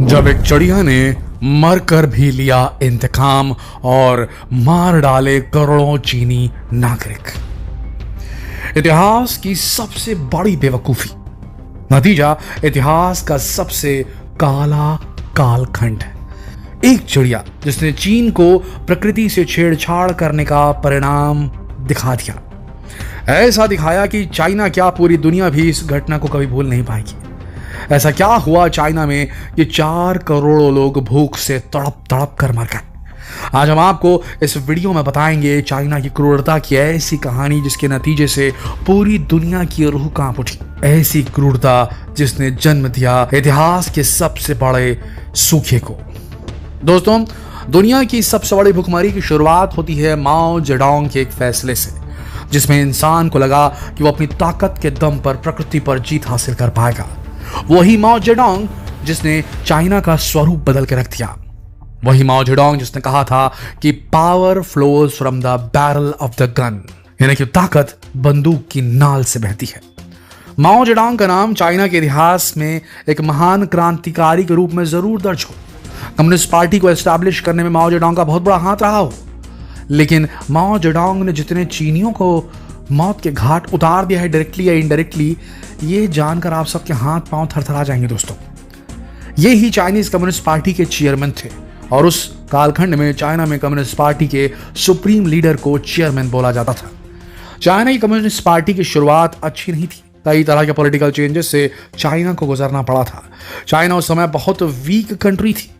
जब एक चिड़िया ने मरकर भी लिया इंतकाम और मार डाले करोड़ों चीनी नागरिक। इतिहास की सबसे बड़ी बेवकूफी, नतीजा इतिहास का सबसे काला कालखंड है। एक चिड़िया जिसने चीन को प्रकृति से छेड़छाड़ करने का परिणाम दिखा दिया। ऐसा दिखाया कि चाइना क्या पूरी दुनिया भी इस घटना को कभी भूल नहीं पाएगी। ऐसा क्या हुआ चाइना में कि 4 करोड़ लोग भूख से तड़प तड़प कर मर गए। आज हम आपको इस वीडियो में बताएंगे चाइना की क्रूरता की ऐसी कहानी जिसके नतीजे से पूरी दुनिया की रूह कांप उठी। ऐसी क्रूरता जिसने जन्म दिया इतिहास के सबसे बड़े सूखे को। दोस्तों, दुनिया की सबसे बड़ी भुखमरी की शुरुआत होती है माओ जेडोंग के एक फैसले से, जिसमें इंसान को लगा कि वो अपनी ताकत के दम पर प्रकृति पर जीत हासिल कर पाएगा। वही माओ जेडोंग जिसने चाइना का स्वरूप बदल के रख दिया। वही माओ जेडोंग जिसने कहा था कि power flows from the barrel of the gun, यानी कि ताकत बंदूक की नाल से बहती है। माओ जेडोंग का नाम चाइना के इतिहास में एक महान क्रांतिकारी के रूप में जरूर दर्ज हो। कम्युनिस्ट पार्टी को एस्टैब्लिश करने में माओ जेडोंग का बहुत बड़ा हाथ रहा हो, लेकिन माओ जेडोंग ने जितने चीनियों को मौत के घाट उतार दिया है डायरेक्टली या इनडायरेक्टली, ये जानकर आप सबके हाथ पांव थरथरा जाएंगे। दोस्तों, ये ही चाइनीज कम्युनिस्ट पार्टी के चेयरमैन थे और उस कालखंड में चाइना में कम्युनिस्ट पार्टी के सुप्रीम लीडर को चेयरमैन बोला जाता था। चाइना की कम्युनिस्ट पार्टी की शुरुआत अच्छी नहीं थी। कई तरह के पॉलिटिकल चेंजेस से चाइना को गुजरना पड़ा था। चाइना उस समय बहुत वीक कंट्री थी,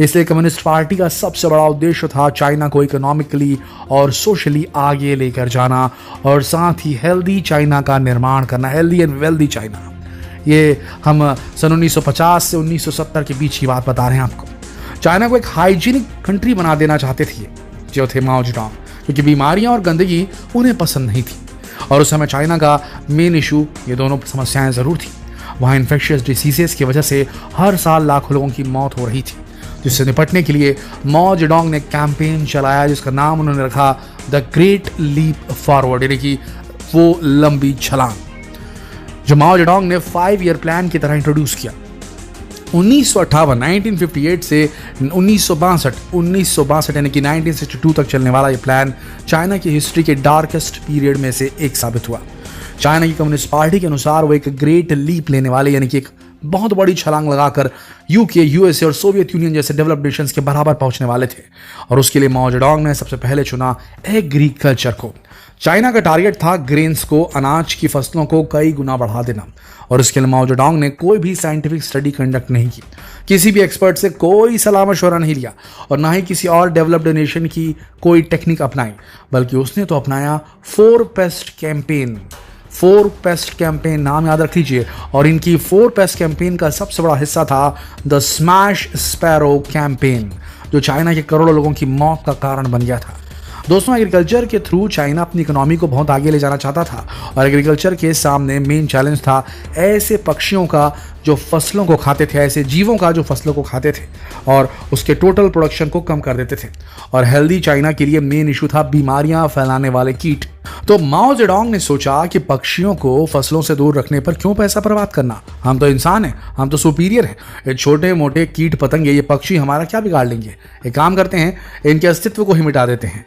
इसलिए कम्युनिस्ट पार्टी का सबसे बड़ा उद्देश्य था चाइना को इकोनॉमिकली और सोशली आगे लेकर जाना और साथ ही हेल्दी चाइना का निर्माण करना, हेल्दी एंड वेल्दी चाइना। ये हम सन 1950 से 1970 के बीच की बात बता रहे हैं आपको। चाइना को एक हाइजीनिक कंट्री बना देना चाहते थे जो थे माओ जेडोंग, क्योंकि बीमारियां और गंदगी उन्हें पसंद नहीं थी। और उस समय चाइना का मेन इशू ये दोनों समस्याएं जरूर थी। वहाँ इन्फेक्शियस डिसीजेस की वजह से हर साल लाखों लोगों की मौत हो रही थी, जिससे निपटने के लिए माओ जेडोंग ने कैंपेन चलाया जिसका नाम उन्होंने रखा द ग्रेट लीप फॉरवर्ड, यानी कि वो लंबी छलांग, जो माओ जेडोंग ने 5 ईयर प्लान की तरह इंट्रोड्यूस किया। 1958 से 1962 यानी कि 1962 तक चलने वाला ये प्लान चाइना की हिस्ट्री के डार्केस्ट पीरियड में से एक साबित हुआ। चाइना की कम्युनिस्ट पार्टी के अनुसार वो एक ग्रेट लीप लेने वाले, यानी कि एक बहुत बड़ी छलांग लगाकर यूके, यूएसए और सोवियत यूनियन जैसे डेवलप्ड नेशंस के बराबर पहुंचने वाले थे। और उसके लिए माओ जेडोंग ने सबसे पहले चुना एग्रीकल्चर को। चाइना का टारगेट था ग्रेन्स को, अनाज की फसलों को कई गुना बढ़ा देना। और इसके लिए माओ जेडोंग ने कोई भी साइंटिफिक स्टडी कंडक्ट नहीं की, किसी भी एक्सपर्ट से कोई सलाह मशवरा नहीं लिया और ना ही किसी और डेवलप्ड नेशन की कोई टेक्निक अपनाई, बल्कि उसने तो अपनाया 4 पेस्ट कैंपेन। 4 पेस्ट कैंपेन नाम याद रख लीजिए। और इनकी 4 पेस्ट कैंपेन का सबसे बड़ा हिस्सा था द स्मैश स्पैरो कैंपेन, जो चाइना के करोड़ों लोगों की मौत का कारण बन गया था। दोस्तों, एग्रीकल्चर के थ्रू चाइना अपनी इकोनॉमी को बहुत आगे ले जाना चाहता था और एग्रीकल्चर के सामने मेन चैलेंज था ऐसे पक्षियों का जो फसलों को खाते थे, ऐसे जीवों का जो फसलों को खाते थे और उसके टोटल प्रोडक्शन को कम कर देते थे। और हेल्दी चाइना के लिए मेन इशू था बीमारियां फैलाने वाले कीट। तो माओ जेडोंग ने सोचा कि पक्षियों को फसलों से दूर रखने पर क्यों पैसा बर्बाद करना, हम तो इंसान हैं, हम तो सुपीरियर हैं। ये छोटे मोटे कीट पतंगे, ये पक्षी हमारा क्या बिगाड़ लेंगे। एक काम करते हैं, इनके अस्तित्व को ही मिटा देते हैं।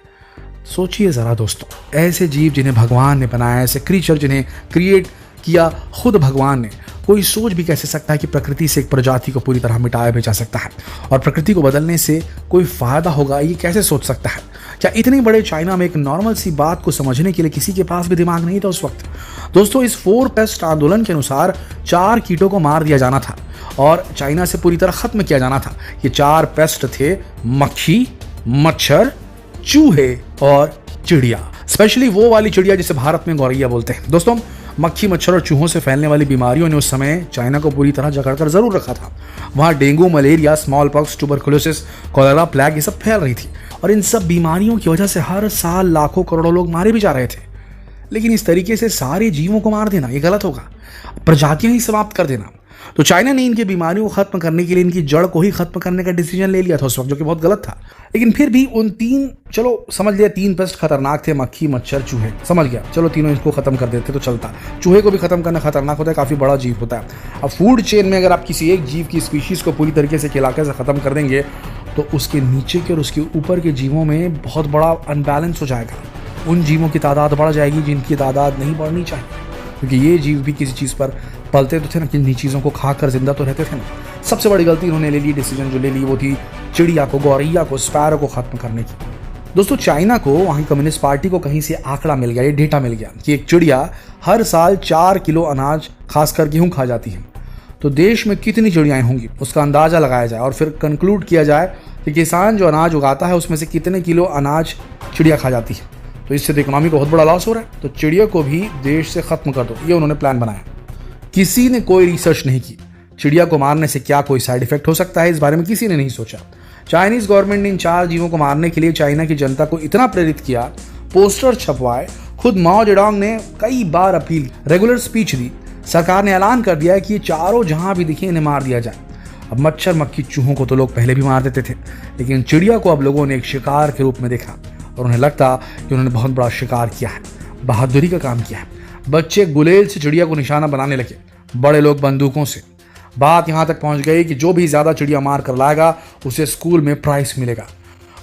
सोचिए जरा दोस्तों, ऐसे जीव जिन्हें भगवान ने बनाया, ऐसे क्रीचर जिन्हें क्रिएट किया खुद भगवान ने, कोई सोच भी कैसे सकता है कि प्रकृति से एक प्रजाति को पूरी तरह मिटाया भी जा सकता है और प्रकृति को बदलने से कोई फायदा होगा, ये कैसे सोच सकता है। क्या इतने बड़े चाइना में एक नॉर्मल सी बात को समझने के लिए किसी के पास भी दिमाग नहीं था उस वक्त। दोस्तों, इस 4 पेस्ट आंदोलन के अनुसार 4 कीटों को मार दिया जाना था और चाइना से पूरी तरह खत्म किया जाना था। ये 4 पेस्ट थे मक्खी, मच्छर, चूहे और चिड़िया। स्पेशली वो वाली चिड़िया जिसे भारत में गौरैया बोलते हैं। दोस्तों, मक्खी, मच्छर और चूहों से फैलने वाली बीमारियों ने उस समय चाइना को पूरी तरह जकड़कर जरूर रखा था। वहाँ dengue, malaria, small pox, tuberculosis, cholera, plague ये सब फैल रही थी और इन सब बीमारियों की वजह से हर साल लाखों करोड़ों लोग मारे भी जा रहे थे। लेकिन इस तरीके से सारे जीवों को मार देना ये गलत होगा, प्रजातियां ही समाप्त कर देना। तो चाइना ने इनकी बीमारियों को खत्म करने के लिए इनकी जड़ को ही खत्म करने का डिसीजन ले लिया था उस वक्त, जो कि बहुत गलत था। लेकिन फिर भी उन तीन, चलो समझ लिया, 3 पेस्ट खतरनाक थे, मक्खी, मच्छर, चूहे, समझ गया, चलो तीनों इसको खत्म कर देते तो चलता। चूहे को भी खत्म करना खतरनाक होता है, काफी बड़ा जीव होता है। अब फूड चेन में अगर आप किसी एक जीव की स्पीशीज को पूरी तरीके से इलाके से खत्म कर देंगे तो उसके नीचे के और उसके ऊपर के जीवों में बहुत बड़ा अनबैलेंस हो जाएगा। उन जीवों की तादाद बढ़ जाएगी जिनकी तादाद नहीं बढ़नी चाहिए, क्योंकि ये जीव भी किसी चीज़ पर पलते तो थे ना, किन्हीं चीज़ों को खाकर जिंदा तो रहते थे ना। सबसे बड़ी गलती उन्होंने ले ली, डिसीजन जो ले ली वो थी चिड़िया को, गौरैया को, स्पैरो को खत्म करने की। दोस्तों चाइना को, वहाँ की कम्युनिस्ट पार्टी को कहीं से आंकड़ा मिल गया, ये डेटा मिल गया कि एक चिड़िया हर साल 4 किलो अनाज, खासकर गेहूँ खा जाती है। तो देश में कितनी चिड़ियाएँ होंगी उसका अंदाजा लगाया जाए और फिर कंक्लूड किया जाए कि किसान जो अनाज उगाता है उसमें से कितने किलो अनाज चिड़िया खा जाती है। तो इससे तो इकोनॉमी को बहुत बड़ा लॉस हो रहा है। तो चिड़िया को भी देश से खत्म कर दो, ये उन्होंने प्लान बनाया। किसी ने कोई रिसर्च नहीं की चिड़िया को मारने से क्या कोई साइड इफेक्ट हो सकता है, इस बारे में किसी ने नहीं सोचा। चाइनीज गवर्नमेंट ने इन 4 जीवों को मारने के लिए चाइना की जनता को इतना प्रेरित किया, पोस्टर छपवाए, खुद माओ जेडोंग ने कई बार अपील, रेगुलर स्पीच दी, सरकार ने ऐलान कर दिया कि ये चारों जहां भी दिखे इन्हें मार दिया जाए। अब मच्छर, मक्खी, चूहों को तो लोग पहले भी मार देते थे, लेकिन चिड़िया को अब लोगों ने एक शिकार के रूप में देखा और उन्हें लगता कि उन्होंने बहुत बड़ा शिकार किया है, बहादुरी का काम किया है। बच्चे गुलेल से चिड़िया को निशाना बनाने लगे, बड़े लोग बंदूकों से। बात यहां तक पहुंच गई कि जो भी ज्यादा चिड़िया मार कर लाएगा उसे स्कूल में प्राइज मिलेगा।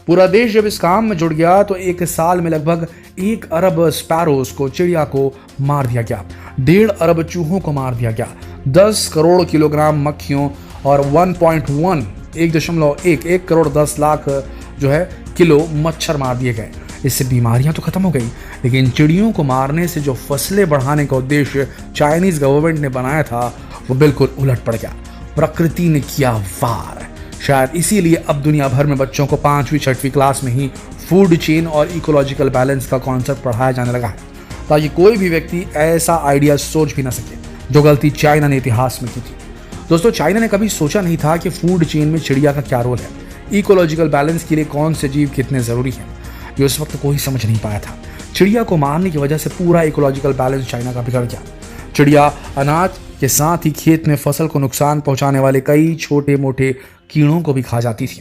पूरा देश जब इस काम में जुड़ गया तो एक साल में लगभग 1 अरब स्पैरोज को, चिड़िया को मार दिया गया, 1.5 अरब चूहों को मार दिया गया, 10 करोड़ किलोग्राम मक्खियों और 1 करोड़ 10 लाख जो है किलो मच्छर मार दिए गए। इससे बीमारियां तो खत्म हो गई, लेकिन चिड़ियों को मारने से जो फसलें बढ़ाने का उद्देश्य चाइनीज गवर्नमेंट ने बनाया था वो बिल्कुल उलट पड़ गया। प्रकृति ने किया वार। शायद इसीलिए अब दुनिया भर में बच्चों को 5वीं 6वीं क्लास में ही फूड चेन और इकोलॉजिकल बैलेंस का कॉन्सेप्ट पढ़ाया जाने लगा है, ताकि कोई भी व्यक्ति ऐसा आइडिया सोच भी ना सके, जो गलती चाइना ने इतिहास में की थी। दोस्तों चाइना ने कभी सोचा नहीं था कि फूड चेन में चिड़िया का क्या रोल है, इकोलॉजिकल बैलेंस के लिए कौन से जीव कितने जरूरी हैं, ये उस वक्त कोई समझ नहीं पाया था। चिड़िया को मारने की वजह से पूरा इकोलॉजिकल बैलेंस चाइना का बिगड़ गया। चिड़िया अनाज के साथ ही खेत में फसल को नुकसान पहुंचाने वाले कई छोटे मोटे कीड़ों को भी खा जाती थी।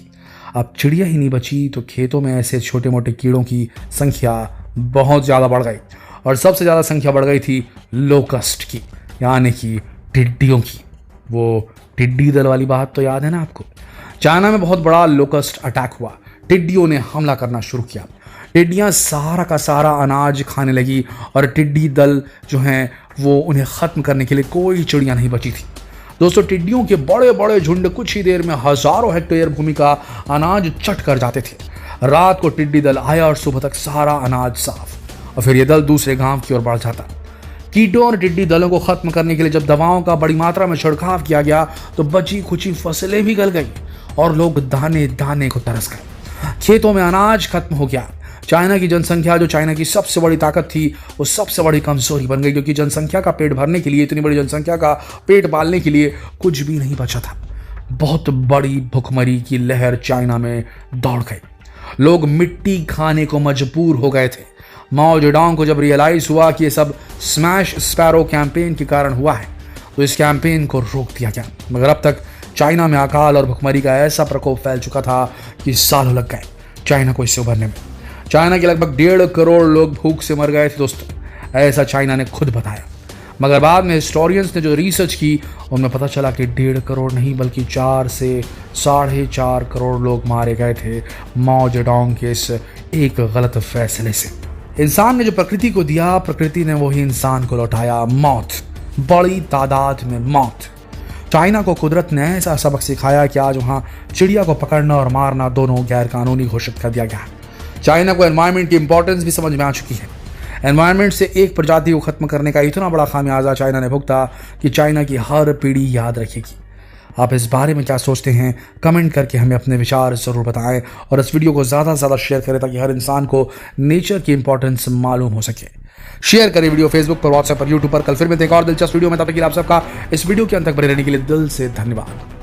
अब चिड़िया ही नहीं बची तो खेतों में ऐसे छोटे मोटे कीड़ों की संख्या बहुत ज़्यादा बढ़ गई, और सबसे ज़्यादा संख्या बढ़ गई थी लोकस्ट की, यानी कि टिड्डियों की। वो टिड्डी दल वाली बात तो याद है ना आपको। चाइना में बहुत बड़ा लोकस्ट अटैक हुआ, टिड्डियों ने हमला करना शुरू किया। टिड्डियाँ सारा का सारा अनाज खाने लगी और टिड्डी दल जो हैं वो उन्हें ख़त्म करने के लिए कोई चिड़िया नहीं बची थी। दोस्तों टिड्डियों के बड़े बड़े झुंड कुछ ही देर में हज़ारों हेक्टेयर भूमि का अनाज चट कर जाते थे। रात को टिड्डी दल आया और सुबह तक सारा अनाज साफ, और फिर ये दल दूसरे गांव की ओर बढ़ जाता। कीटों और टिड्डी दलों को खत्म करने के लिए जब दवाओं का बड़ी मात्रा में छिड़काव किया गया तो बची खुची फसलें भी गल गई और लोग दाने दाने को तरस गए। खेतों में अनाज खत्म हो गया। चाइना की जनसंख्या, जो चाइना की सबसे बड़ी ताकत थी, वो सबसे बड़ी कमजोरी बन गई, क्योंकि जनसंख्या का पेट भरने के लिए, इतनी बड़ी जनसंख्या का पेट पालने के लिए कुछ भी नहीं बचा था। बहुत बड़ी भुखमरी की लहर चाइना में दौड़ गई। लोग मिट्टी खाने को मजबूर हो गए थे। माओ जेडोंग को जब रियलाइज हुआ कि ये सब स्मैश स्पैरो कैंपेन के कारण हुआ है तो इस कैंपेन को रोक दिया गया। मगर अब तक चाइना में अकाल और भुखमरी का ऐसा प्रकोप फैल चुका था कि सालों लग गए चाइना को इससे उभरने में। चाइना के लगभग 1.5 करोड़ लोग भूख से मर गए थे दोस्तों, ऐसा चाइना ने खुद बताया। मगर बाद में हिस्टोरियंस ने जो रिसर्च की उनमें पता चला कि 1.5 करोड़ नहीं बल्कि 4 से 4.5 करोड़ लोग मारे गए थे माओ जेडोंग के इस एक गलत फैसले से। इंसान ने जो प्रकृति को दिया, प्रकृति ने वही इंसान को लौटाया, मौत, बड़ी तादाद में मौत। चाइना को कुदरत ने ऐसा सबक सिखाया कि आज वहाँ चिड़िया को पकड़ना और मारना दोनों गैर कानूनी घोषित कर दिया गया। चाइना को एनवायरनमेंट की इंपॉर्टेंस भी समझ में आ चुकी है। एनवायरनमेंट से एक प्रजाति को खत्म करने का इतना बड़ा खामियाजा चाइना ने भुगता कि चाइना की हर पीढ़ी याद रखेगी। आप इस बारे में क्या सोचते हैं, कमेंट करके हमें अपने विचार ज़रूर बताएं और इस वीडियो को ज़्यादा से ज़्यादा शेयर करें ताकि हर इंसान को नेचर की इंपॉर्टेंस मालूम हो सके। शेयर करें वीडियो फेसबुक पर, व्हाट्सएप पर, यूट्यूब पर। कल फिर मिलते हैं एक और दिलचस्प वीडियो में। तब तक के लिए आप सबका इस वीडियो के अंत तक बने रहने के लिए दिल से धन्यवाद।